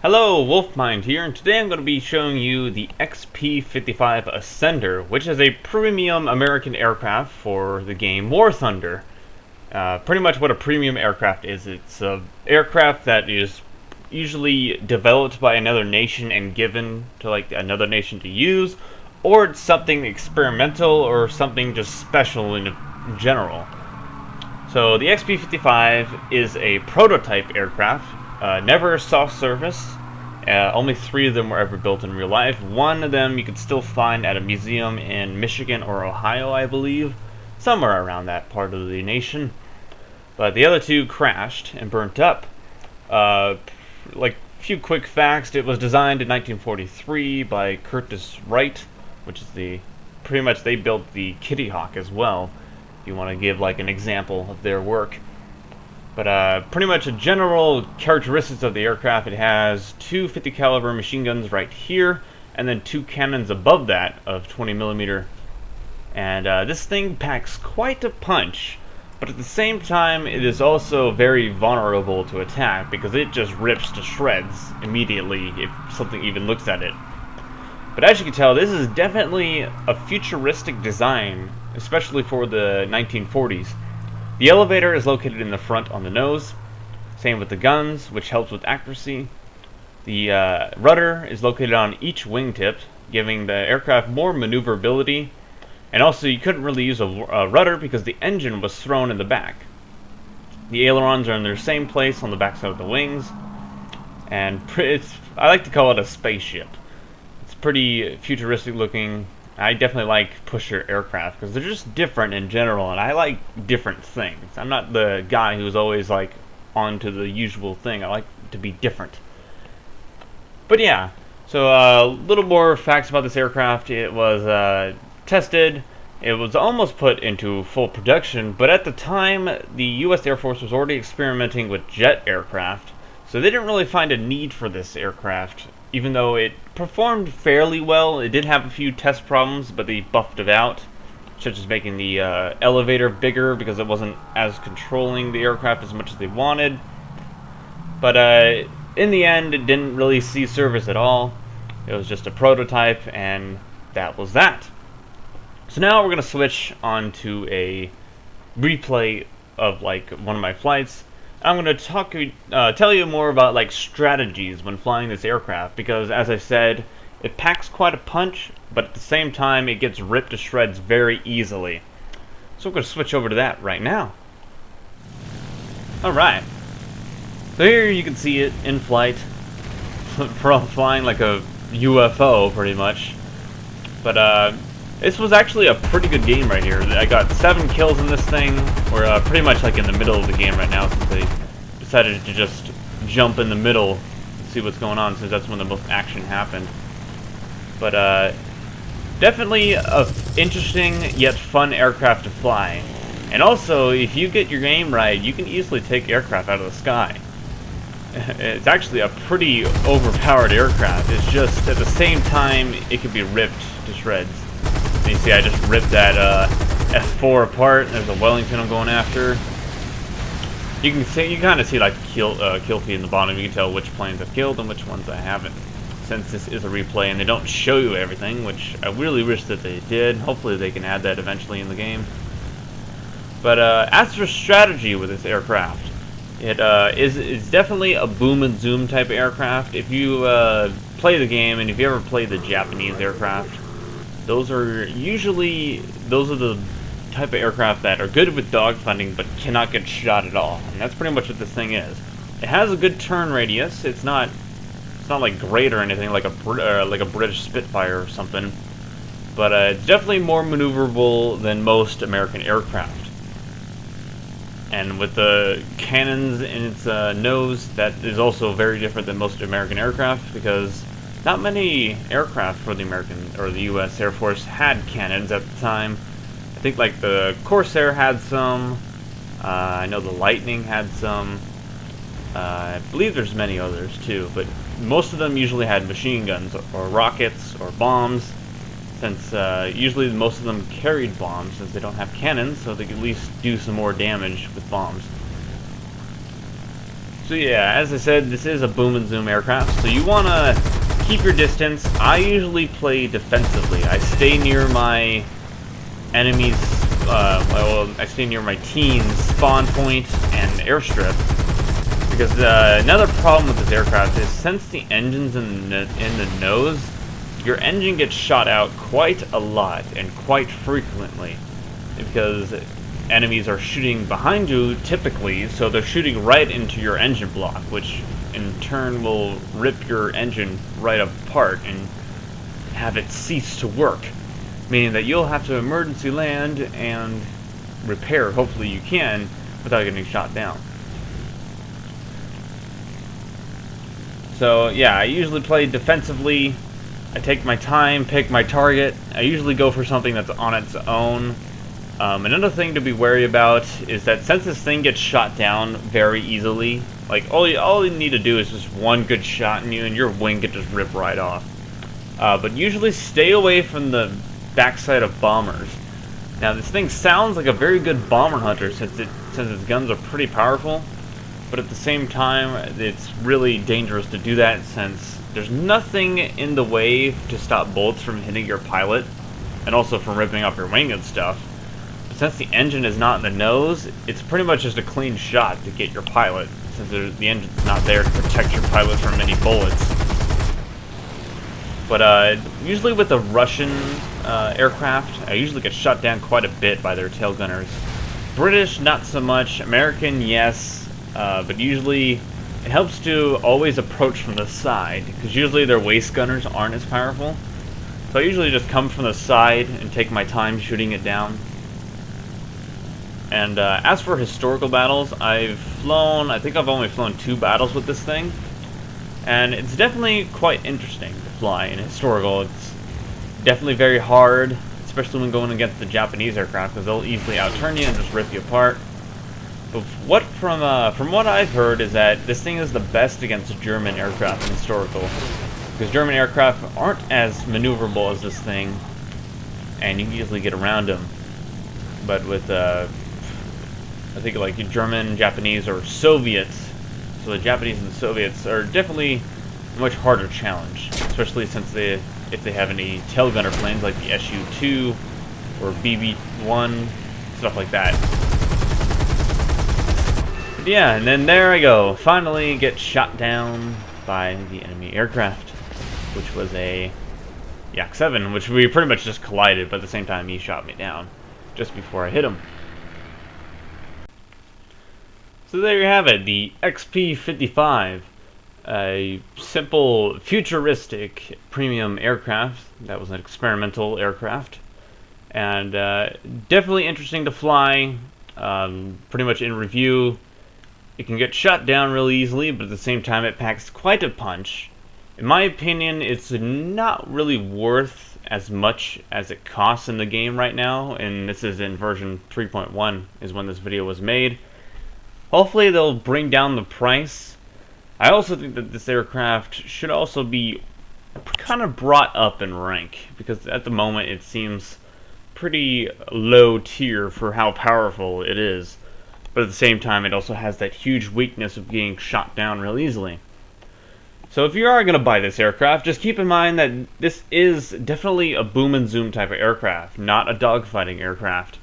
Hello, Wolfmined here, and today I'm going to be showing you the XP-55 Ascender, which is a premium American aircraft for the game War Thunder. Pretty much what a premium aircraft is. It's an aircraft that is usually developed by another nation and given to another nation to use, or it's something experimental or something just special in general. So the XP-55 is a prototype aircraft. Never saw service. Only 3 of them were ever built in real life. One of them you could still find at a museum in Michigan or Ohio, I believe. Somewhere around that part of the nation. But the other 2 crashed and burnt up. Like a few quick facts, it was designed in 1943 by Curtiss Wright, which is pretty much they built the Kitty Hawk as well, if you want to give like an example of their work. But pretty much a general characteristics of the aircraft: it has 2 50 caliber machine guns right here, and then 2 cannons above that of 20mm. And this thing packs quite a punch, but at the same time it is also very vulnerable to attack because it just rips to shreds immediately if something even looks at it. But as you can tell, this is definitely a futuristic design, especially for the 1940s. The elevator is located in the front on the nose. Same with the guns, which helps with accuracy. The rudder is located on each wingtip, giving the aircraft more maneuverability. And also, you couldn't really use a rudder because the engine was thrown in the back. The ailerons are in their same place on the backside of the wings. And I like to call it a spaceship. It's pretty futuristic looking. I definitely like pusher aircraft because they're just different in general, and I like different things. I'm not the guy who's always like onto the usual thing. I like to be different. But yeah, so a little more facts about this aircraft. It was tested. It was almost put into full production, but at the time the US Air Force was already experimenting with jet aircraft, so they didn't really find a need for this aircraft. Even though it performed fairly well, it did have a few test problems, but they buffed it out, such as making the elevator bigger because it wasn't as controlling the aircraft as much as they wanted. But in the end, it didn't really see service at all. It was just a prototype, and that was that. So now we're going to switch on to a replay of like one of my flights. I'm going to tell you more about like strategies when flying this aircraft, because as I said, it packs quite a punch, but at the same time it gets ripped to shreds very easily. So we're going to switch over to that right now. Alright, so here you can see it in flight, flying like a UFO pretty much. But this was actually a pretty good game right here. I got 7 kills in this thing. We're pretty much like in the middle of the game right now, since they decided to just jump in the middle and see what's going on, since that's when the most action happened. But definitely a interesting yet fun aircraft to fly. And also, if you get your game right, you can easily take aircraft out of the sky. It's actually a pretty overpowered aircraft. It's just at the same time it can be ripped to shreds. And you see I just ripped that F4 apart. There's a Wellington I'm going after. You kind of see like kill feed in the bottom. You can tell which planes I've killed and which ones I haven't. Since this is a replay and they don't show you everything, which I really wish that they did. Hopefully they can add that eventually in the game. But as for strategy with this aircraft, it's definitely a boom and zoom type of aircraft. If you play the game, and if you ever play the Japanese aircraft, those are the type of aircraft that are good with dogfighting but cannot get shot at all. And that's pretty much what this thing is. It has a good turn radius. It's not like great or anything like a British Spitfire or something, but it's definitely more maneuverable than most American aircraft. And with the cannons in its nose, that is also very different than most American aircraft, because not many aircraft for the American or the U.S. Air Force had cannons at the time. I think like the Corsair had some. I know the Lightning had some. I believe there's many others too, but most of them usually had machine guns or rockets or bombs, since usually most of them carried bombs since they don't have cannons, so they could at least do some more damage with bombs. So So yeah, as I said, this is a boom and zoom aircraft, so you want to keep your distance. I usually play defensively. I stay near my enemies, I stay near my team's spawn point and airstrip. Because another problem with this aircraft is since the engine's in the nose, your engine gets shot out quite a lot and quite frequently. Because enemies are shooting behind you typically, so they're shooting right into your engine block, which in turn will rip your engine right apart and have it cease to work, meaning that you'll have to emergency land and repair, hopefully you can, without getting shot down. So yeah, I usually play defensively. I take my time, pick my target. I usually go for something that's on its own. Another thing to be wary about is that since this thing gets shot down very easily, like all you need to do is just one good shot in you and your wing could just rip right off. But usually stay away from the backside of bombers. Now this thing sounds like a very good bomber hunter since its guns are pretty powerful, but at the same time it's really dangerous to do that since there's nothing in the way to stop bullets from hitting your pilot and also from ripping off your wing and stuff. Since the engine is not in the nose, it's pretty much just a clean shot to get your pilot, since the engine's not there to protect your pilot from any bullets. But usually with the Russian aircraft, I usually get shot down quite a bit by their tail gunners. British, not so much. American, yes, but usually it helps to always approach from the side, because usually their waist gunners aren't as powerful. So I usually just come from the side and take my time shooting it down. And as for historical battles, I think I've only flown 2 battles with this thing. And it's definitely quite interesting to fly in historical. It's definitely very hard, especially when going against the Japanese aircraft, because they'll easily outturn you and just rip you apart. But from what I've heard is that this thing is the best against German aircraft in historical. Because German aircraft aren't as maneuverable as this thing, and you can easily get around them. But with I think like German, Japanese, or Soviets. So the Japanese and the Soviets are definitely a much harder challenge, especially since if they have any tail gunner planes like the Su-2 or BB-1, stuff like that. But yeah, and then there I go, finally get shot down by the enemy aircraft, which was a Yak 7, which we pretty much just collided, but at the same time he shot me down just before I hit him. So there you have it, the XP-55, a simple, futuristic premium aircraft. That was an experimental aircraft, and definitely interesting to fly. Pretty much in review, it can get shot down really easily, but at the same time it packs quite a punch. In my opinion, it's not really worth as much as it costs in the game right now, and this is in version 3.1 is when this video was made. Hopefully they'll bring down the price. I also think that this aircraft should also be kind of brought up in rank, because at the moment it seems pretty low tier for how powerful it is. But at the same time it also has that huge weakness of being shot down real easily. So if you are going to buy this aircraft, just keep in mind that this is definitely a boom and zoom type of aircraft, not a dogfighting aircraft.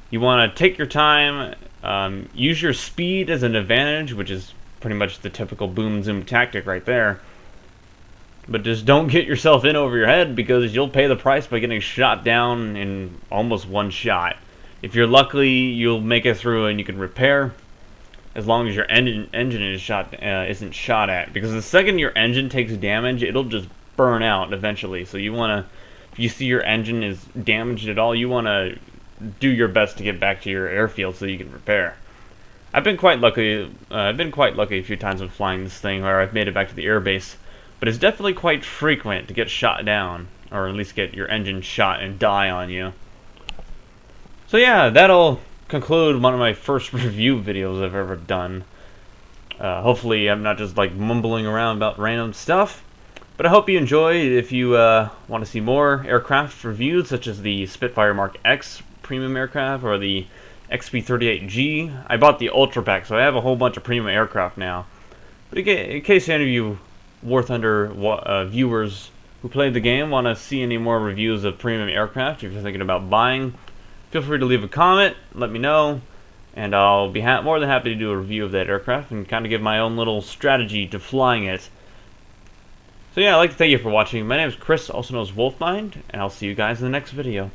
You want to take your time, use your speed as an advantage, which is pretty much the typical boom and zoom tactic right there. But just don't get yourself in over your head, because you'll pay the price by getting shot down in almost one shot. If you're lucky, you'll make it through and you can repair, as long as your engine isn't shot at. Because the second your engine takes damage, it'll just burn out eventually. So you want to, if you see your engine is damaged at all, you want to do your best to get back to your airfield so you can repair. I've been quite lucky. I've been quite lucky a few times when flying this thing, where I've made it back to the airbase. But it's definitely quite frequent to get shot down, or at least get your engine shot and die on you. So yeah, that'll conclude one of my first review videos I've ever done. Hopefully I'm not just like mumbling around about random stuff. But I hope you enjoyed. If you want to see more aircraft reviews, such as the Spitfire Mark X premium aircraft or the XP-38G, I bought the Ultra Pack, so I have a whole bunch of premium aircraft now. But in case any of you War Thunder viewers who played the game want to see any more reviews of premium aircraft, if you're thinking about buying, feel free to leave a comment, let me know, and I'll be more than happy to do a review of that aircraft and kind of give my own little strategy to flying it. So yeah, I'd like to thank you for watching. My name is Chris, also known as Wolfmined, and I'll see you guys in the next video.